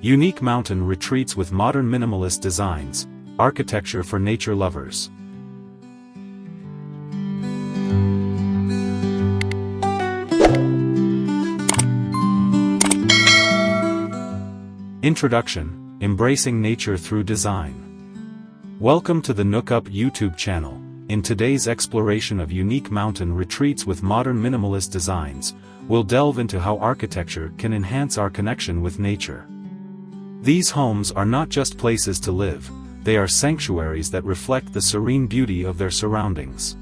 Unique mountain retreats with modern minimalist designs, architecture for nature lovers. Introduction: Embracing nature through design. Welcome to the Nookup YouTube channel. In today's exploration of unique mountain retreats with modern minimalist designs, we'll delve into how architecture can enhance our connection with nature. These homes are not just places to live, they are sanctuaries that reflect the serene beauty of their surroundings.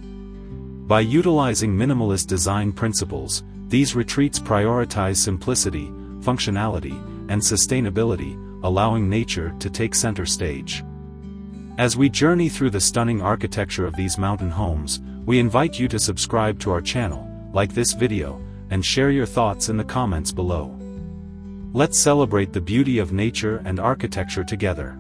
By utilizing minimalist design principles, these retreats prioritize simplicity, functionality, and sustainability, allowing nature to take center stage. As we journey through the stunning architecture of these mountain homes, we invite you to subscribe to our channel, like this video, and share your thoughts in the comments below. Let's celebrate the beauty of nature and architecture together.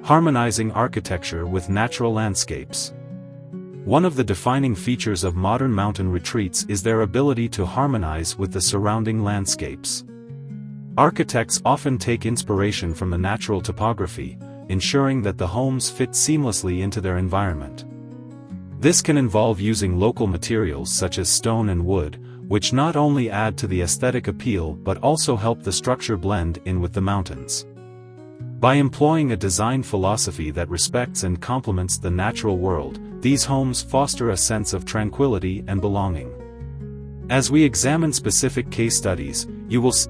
Harmonizing architecture with natural landscapes. One of the defining features of modern mountain retreats is their ability to harmonize with the surrounding landscapes. Architects often take inspiration from the natural topography, ensuring that the homes fit seamlessly into their environment. This can involve using local materials such as stone and wood, which not only add to the aesthetic appeal but also help the structure blend in with the mountains. By employing a design philosophy that respects and complements the natural world, these homes foster a sense of tranquility and belonging. As we examine specific case studies, you will see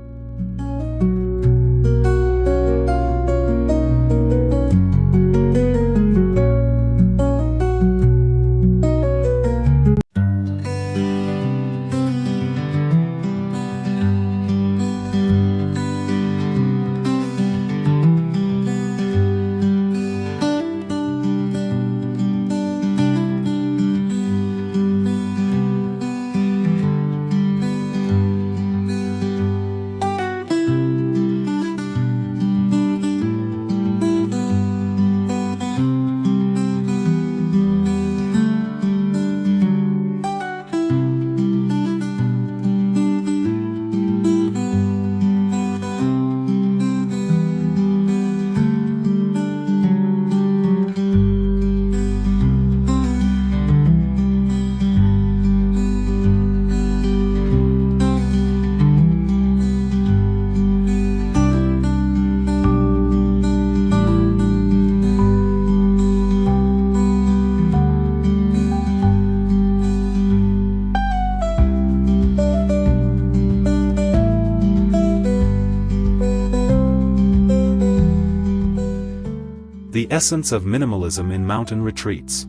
the essence of minimalism in mountain retreats.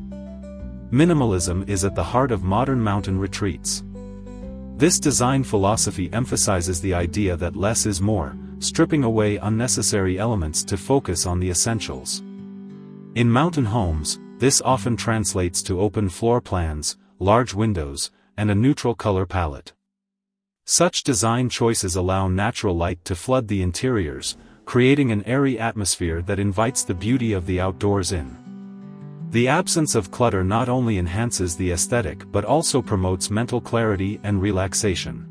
Minimalism is at the heart of modern mountain retreats. This design philosophy emphasizes the idea that less is more, stripping away unnecessary elements to focus on the essentials. In mountain homes, this often translates to open floor plans, large windows, and a neutral color palette. Such design choices allow natural light to flood the interiors, creating an airy atmosphere that invites the beauty of the outdoors in. The absence of clutter not only enhances the aesthetic but also promotes mental clarity and relaxation.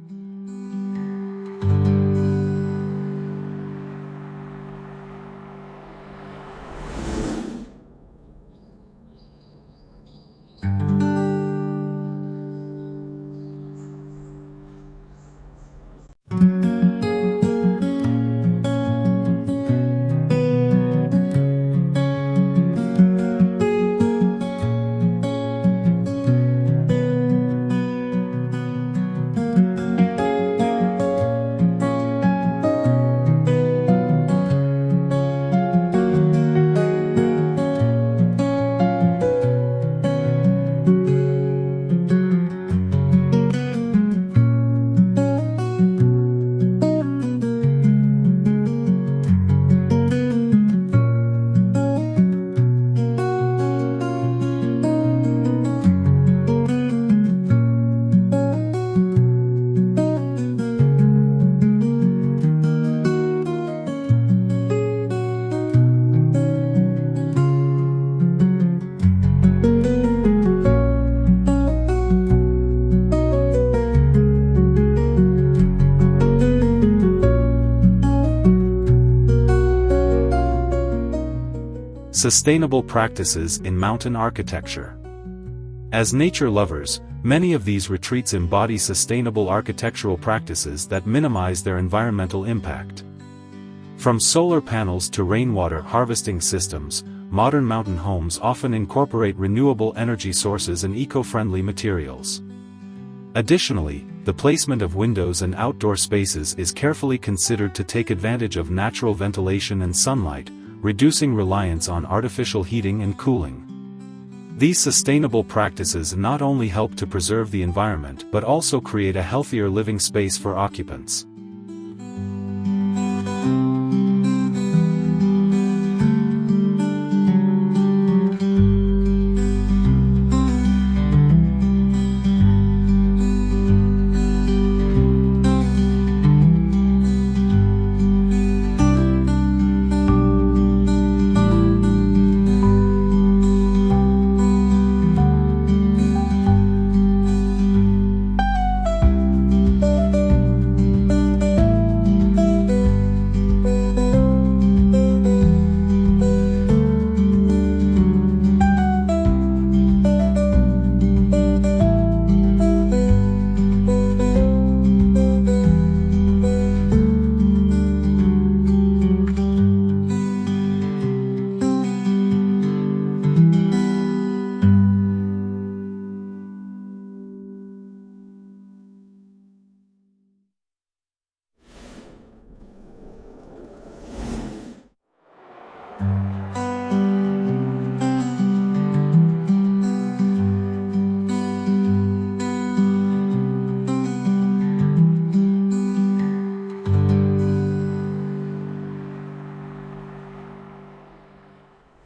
Sustainable practices in mountain architecture. As nature lovers, many of these retreats embody sustainable architectural practices that minimize their environmental impact. From solar panels to rainwater harvesting systems, modern mountain homes often incorporate renewable energy sources and eco-friendly materials. Additionally, the placement of windows and outdoor spaces is carefully considered to take advantage of natural ventilation and sunlight, reducing reliance on artificial heating and cooling. These sustainable practices not only help to preserve the environment but also create a healthier living space for occupants.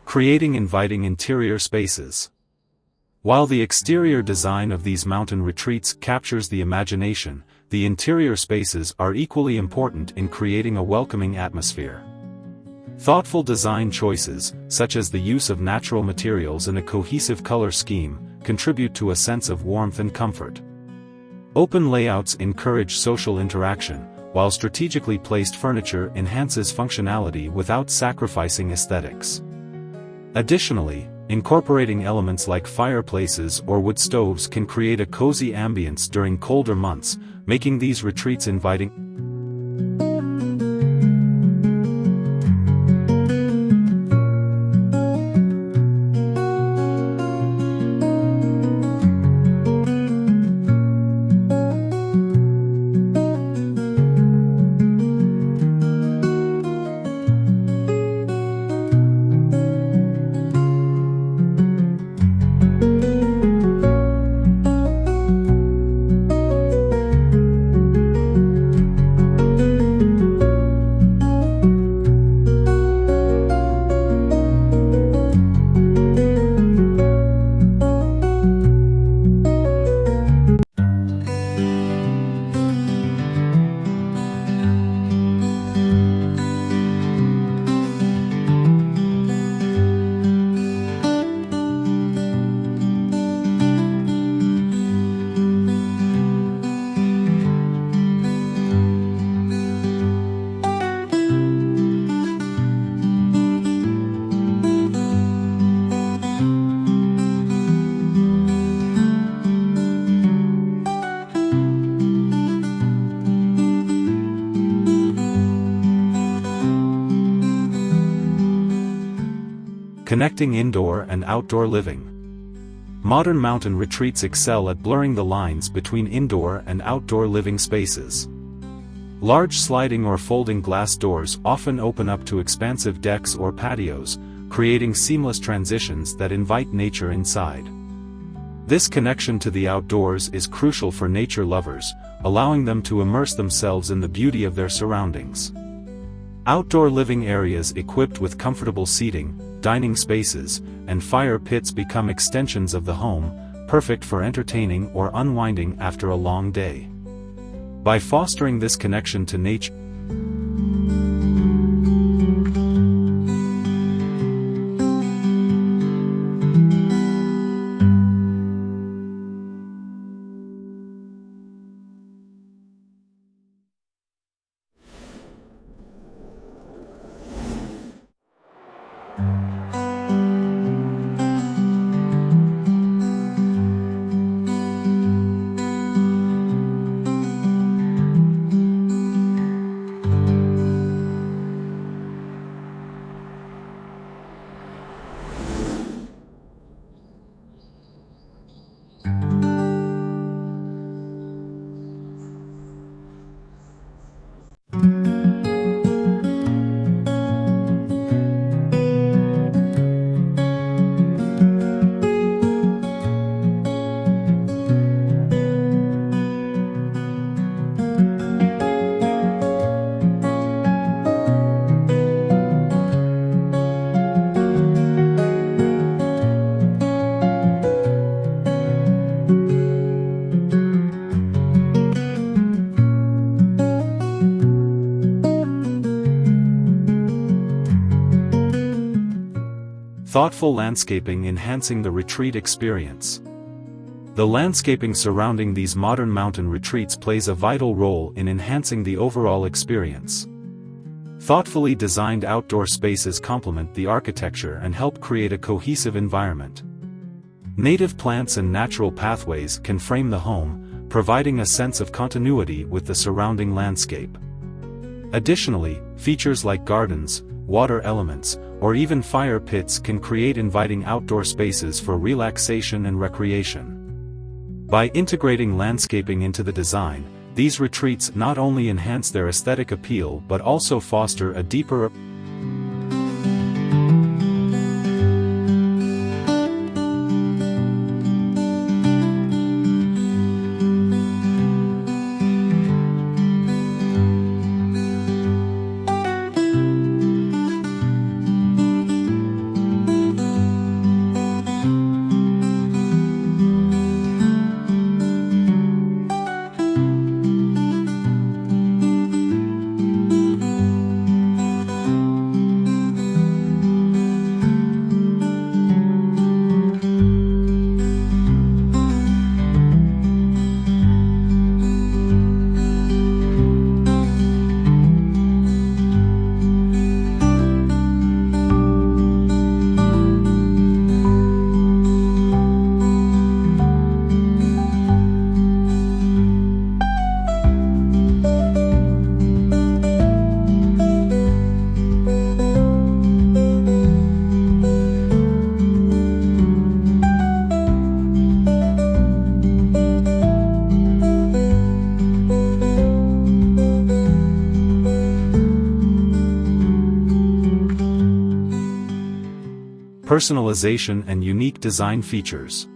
Creating inviting interior spaces. While the exterior design of these mountain retreats captures the imagination, the interior spaces are equally important in creating a welcoming atmosphere. Thoughtful design choices, such as the use of natural materials and a cohesive color scheme, contribute to a sense of warmth and comfort. Open layouts encourage social interaction, while strategically placed furniture enhances functionality without sacrificing aesthetics. Additionally, incorporating elements like fireplaces or wood stoves can create a cozy ambience during colder months, making these retreats inviting. Connecting indoor and outdoor living. Modern mountain retreats excel at blurring the lines between indoor and outdoor living spaces. Large sliding or folding glass doors often open up to expansive decks or patios, creating seamless transitions that invite nature inside. This connection to the outdoors is crucial for nature lovers, allowing them to immerse themselves in the beauty of their surroundings. Outdoor living areas equipped with comfortable seating, dining spaces, and fire pits become extensions of the home, perfect for entertaining or unwinding after a long day. By fostering this connection to nature, Thoughtful landscaping enhancing the retreat experience. The landscaping surrounding these modern mountain retreats plays a vital role in enhancing the overall experience. Thoughtfully designed outdoor spaces complement the architecture and help create a cohesive environment. Native plants and natural pathways can frame the home, providing a sense of continuity with the surrounding landscape. Additionally, features like gardens, water elements, or even fire pits can create inviting outdoor spaces for relaxation and recreation. By integrating landscaping into the design, these retreats not only enhance their aesthetic appeal but also foster a deeper personalization and unique design features.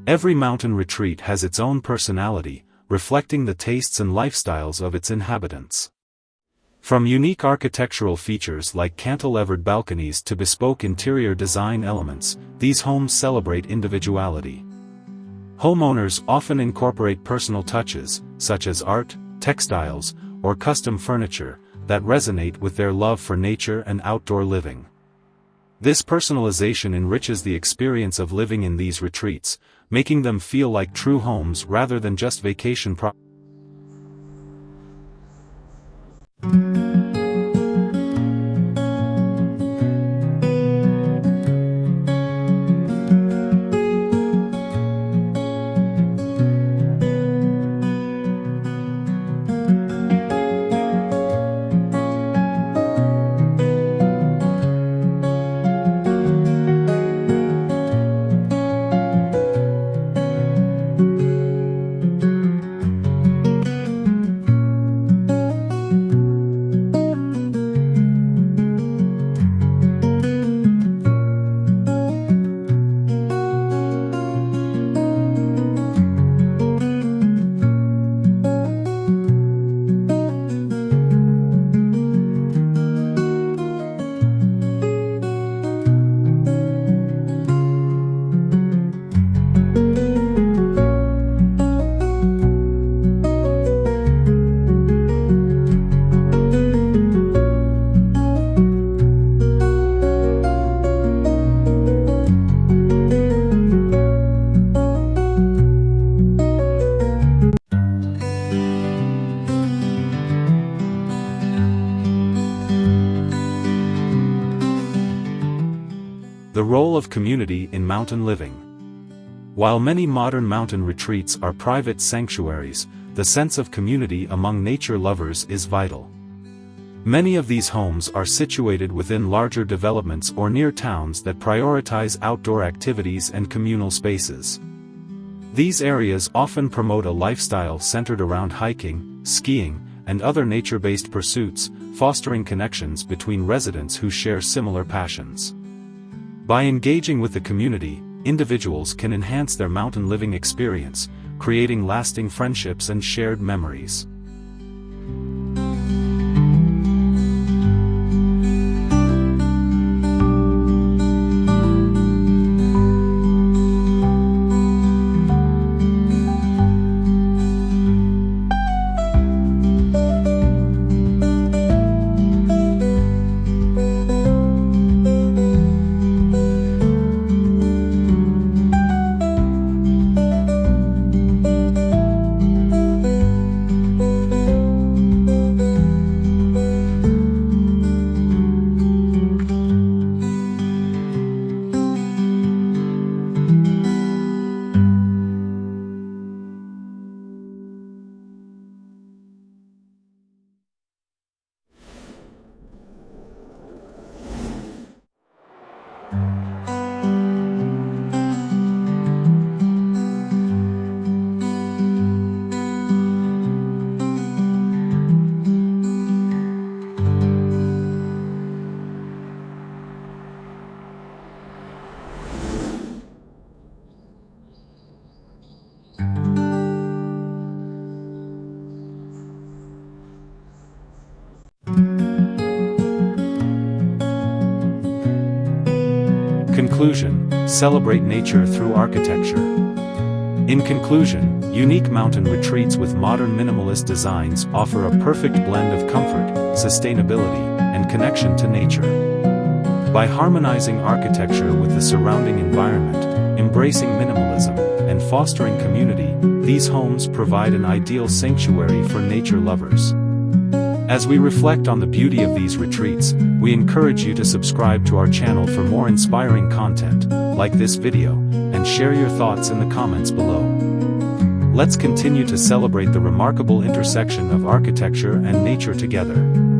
Every mountain retreat has its own personality, reflecting the tastes and lifestyles of its inhabitants. From unique architectural features like cantilevered balconies to bespoke interior design elements, these homes celebrate individuality. Homeowners often incorporate personal touches, such as art, textiles, or custom furniture, that resonate with their love for nature and outdoor living. This personalization enriches the experience of living in these retreats, making them feel like true homes rather than just vacation properties. The role of community in mountain living. While many modern mountain retreats are private sanctuaries, the sense of community among nature lovers is vital. Many of these homes are situated within larger developments or near towns that prioritize outdoor activities and communal spaces. These areas often promote a lifestyle centered around hiking, skiing, and other nature-based pursuits, fostering connections between residents who share similar passions. By engaging with the community, individuals can enhance their mountain living experience, creating lasting friendships and shared memories. conclusion, celebrate nature through architecture. In conclusion, unique mountain retreats with modern minimalist designs offer a perfect blend of comfort, sustainability, and connection to nature. By harmonizing architecture with the surrounding environment, embracing minimalism, and fostering community, these homes provide an ideal sanctuary for nature lovers. As we reflect on the beauty of these retreats, we encourage you to subscribe to our channel for more inspiring content, like this video, and share your thoughts in the comments below. Let's continue to celebrate the remarkable intersection of architecture and nature together.